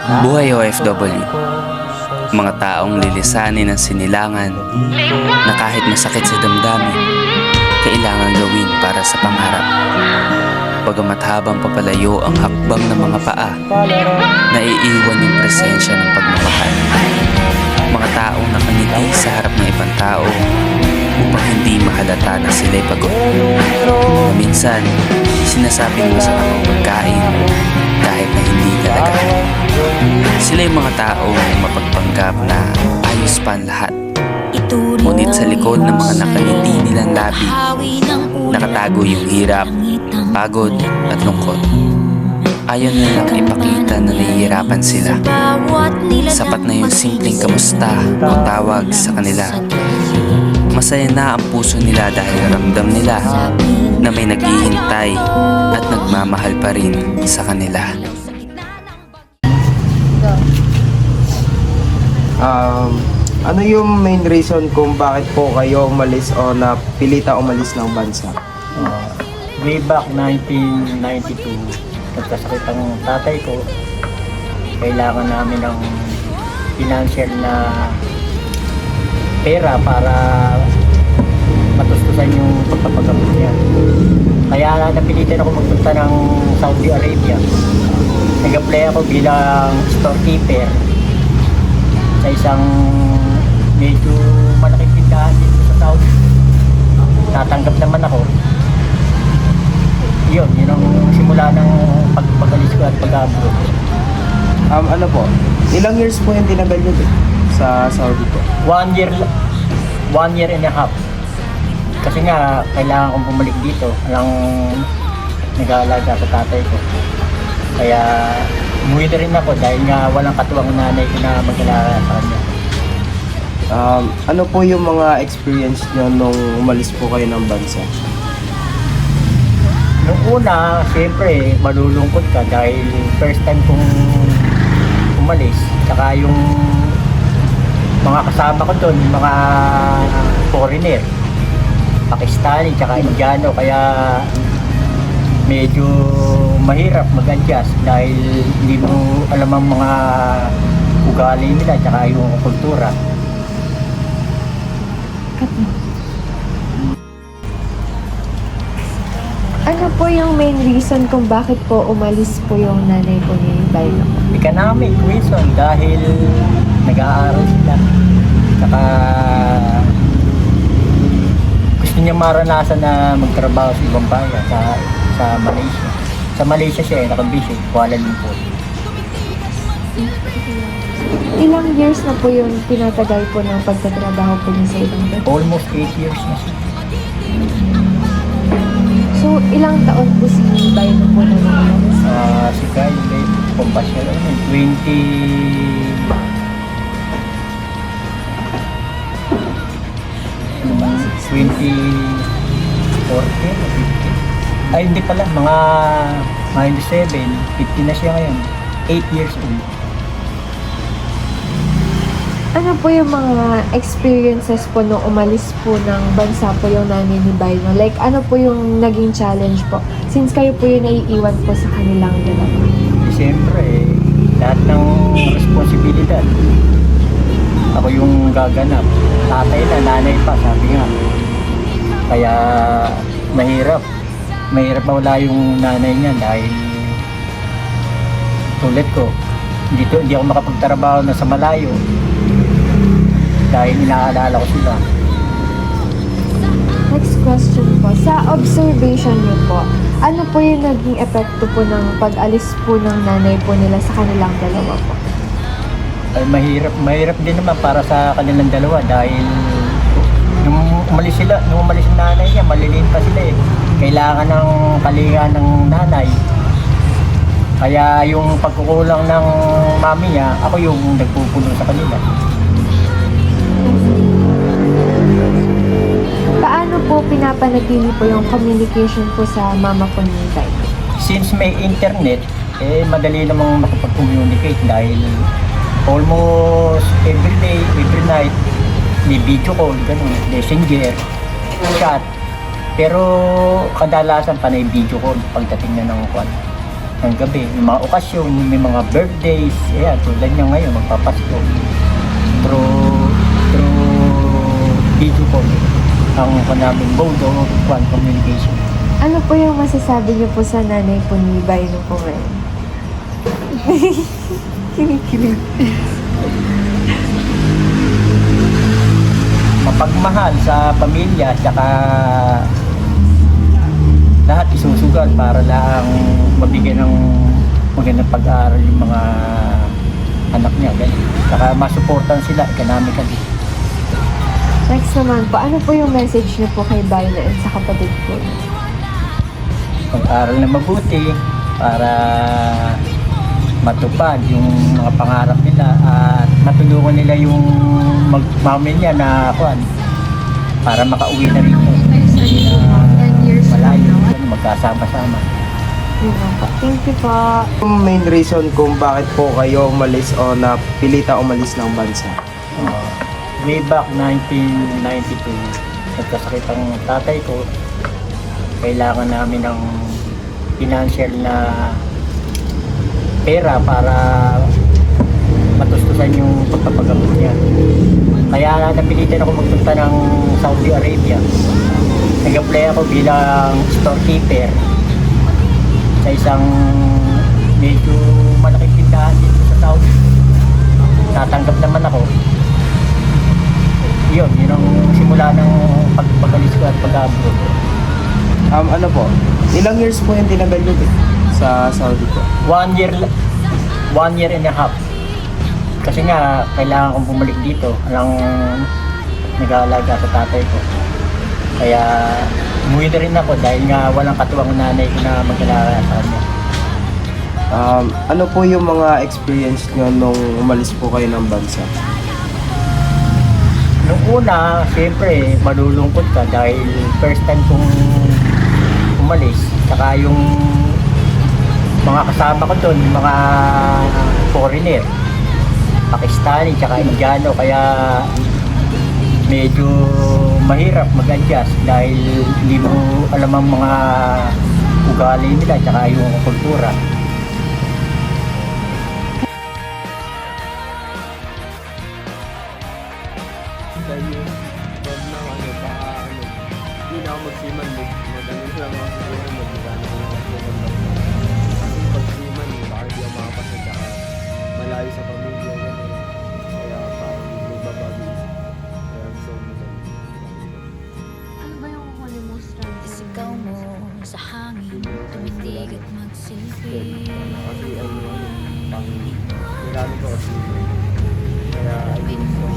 Buhay OFW. Mga taong lilisanin ng sinilangan na kahit masakit sa damdamin, kailangan gawin para sa pangarap. Bagamat habang papalayo ang hakbang ng mga paa, naiiwan yung presensya ng pagmamahal. Mga taong nakangiti sa harap ng ibang tao upang hindi mahalata na sila'y pagod. Na minsan, sinasabing masarap ang pagkain kahit na hindi talaga. Sila yung mga taong mapagpanggap na ayos pa ang lahat. Ngunit sa likod ng mga nakangiti nilang labi, nakatago yung hirap, pagod at lungkot. Ayaw nilang ipakita na nahihirapan sila. Sapat na yung simpleng kamusta o tawag sa kanila. Masaya na ang puso nila dahil ramdam nila na may naghihintay at nagmamahal pa rin sa kanila. Ano yung main reason kung bakit po kayo umalis o napilita umalis ng bansa? Way back 1992, nagkasakit ang tatay ko. Kailangan namin ng financial na pera para matustusan yung pagpapagamot niya. Kaya napilitan ako magpunta ng Saudi Arabia. Nag-apply ako bilang storekeeper sa isang medyo malaking tindahan dito sa Saudi. Natanggap naman ako. Yun ang simula ng pag-alis ko at pag-abroad. Ano po? Ilang years po yung tinagal nyo sa Saudi po? 1 year and a half. Kasi nga, kailangan kong bumalik dito. Alang nag-aalaga sa tatay ko. Kaya umuwi na rin ako dahil nga walang katuwang nanay ko na mag-alaga sa kanya. Ano po yung mga experience nyo nung umalis po kayo ng bansa? Nung una, siyempre, malulungkot ka dahil first time kong umalis. Saka yung mga kasama ko doon, mga foreigner, Pakistani, tsaka Indiano, kaya medyo mahirap mag-adjust dahil hindi mo alam ang mga ugali nila, tsaka yung kultura. Ano po yung main reason kung bakit po umalis po yung nanay po ni Bailo? Economic reason dahil nag-aaral sila. Saka gusto niya maranasan na magtrabaho sa ibang bayan sa Malaysia. Sa Malaysia siya nakabisit, Kuala Lumpur. Ilang years na po yung tinatagal po ng pagtatrabaho po niya sa ibang bansa? Almost 8 years na siya. So, ilang taon po si Bailo po na umalis? Si Kyle, compassion, 2014 ay hindi pala, mga 97, 50 na siya ngayon, 8 years old. Ano po yung mga experiences po nung umalis po ng bansa po yung nanay ni Bailo? Like, ano po yung naging challenge po? Since kayo po yung naiiwan po sa kanilang dalawa. Siyempre, lahat ng responsibilidad ako yung gaganap. Tatay na, nanay pa, sabi nga. Kaya mahirap mawala yung nanay niya dahil tulad ko, hindi ako makapagtrabaho na sa malayo dahil inaalala ko sila. Next question po. Sa observation niyo po, ano po yung naging epekto po ng pag-alis po ng nanay po nila sa kanilang dalawa po? Ay mahirap din naman para sa kanilang dalawa dahil nung umalis yung nanay niya, maliliit pa sila eh. Kailangan ng kalinga ng nanay. Kaya yung pagkukulang ng mami niya, ako yung nagpupuno sa kanila. Paano po pinapanatili po yung communication po sa mama po ni Bailo? Since may internet, madali namang makapag-communicate dahil almost every day, every night, may video call, ganun, messenger, chat. Pero kadalasan pa na yung video call pagdating na ng kwan. ng gabi. Yung mga okasyon, may mga birthdays, ayan, tulad nyo ngayon, magpapasko. Through video call, ang namin mode of communication. Ano po yung masasabi niyo po sa nanay po ni Baino po ngayon? Kinikilig. Mapagmahal sa pamilya, tsaka lahat isusugal para lang mabigyan ng magandang pag-aaral yung mga anak niya, ganyan. Tsaka masuportan sila economically. Next naman po, ano po yung message niyo po kay Baino and sa kapatid po? Mag-aral na mabuti para matupad yung mga pangarap nila at matulungan nila yung magpamilya na kuan para makauwi na rin yun. 10 years from Malayo, now. magkasama-sama. Yun lang po. Thank you po. Yung main reason kung bakit po kayo umalis o napilita umalis ng bansa? Way back 1992, nagkasakit ang tatay ko. Kailangan namin ng financial na pera para matustusan yung pagpapagamot niya. Kaya napilitan ako magpunta ng Saudi Arabia. Nag-apply ako bilang storekeeper sa isang medyo malaking tindahan dito sa Saudi. Natanggap naman ako. Yun ang simula ng pag-alis ko at pag-abroad. Ano po? Ilang years po yung tinagal nyo sa Saudi po? 1 year and a half. Kasi nga, kailangan kong bumalik dito. Alang nag-aalaga sa tatay ko. Kaya, umuwi na rin ako dahil nga walang katuwang nanay ko na mag-alaga sa kanya. Ano po yung mga experience nyo nung umalis po kayo ng bansa? Nung una, siyempre, malulungkot ka dahil first time kong umalis. Saka yung mga kasama ko doon, mga foreigner, Pakistani, tsaka Indiano, kaya medyo mahirap mag-adjust dahil hindi mo alam ang mga ugali nila, tsaka yung kultura. Dahil wag na baka hindi na ako magsiman, mag-ano lang ako siguro, mag-ano lang ako. Kasi pag siman, baka hindi ako makapasa, tsaka malayo sa pamilya, gano'n. Kaya parang magbabago isip. Kaya gusto ko Ano ba yung kukunin mo strand? Sigaw mo sa hangin, tumitig at magsilbi. kasi pang nilalo ko kasi kaya Gawin mo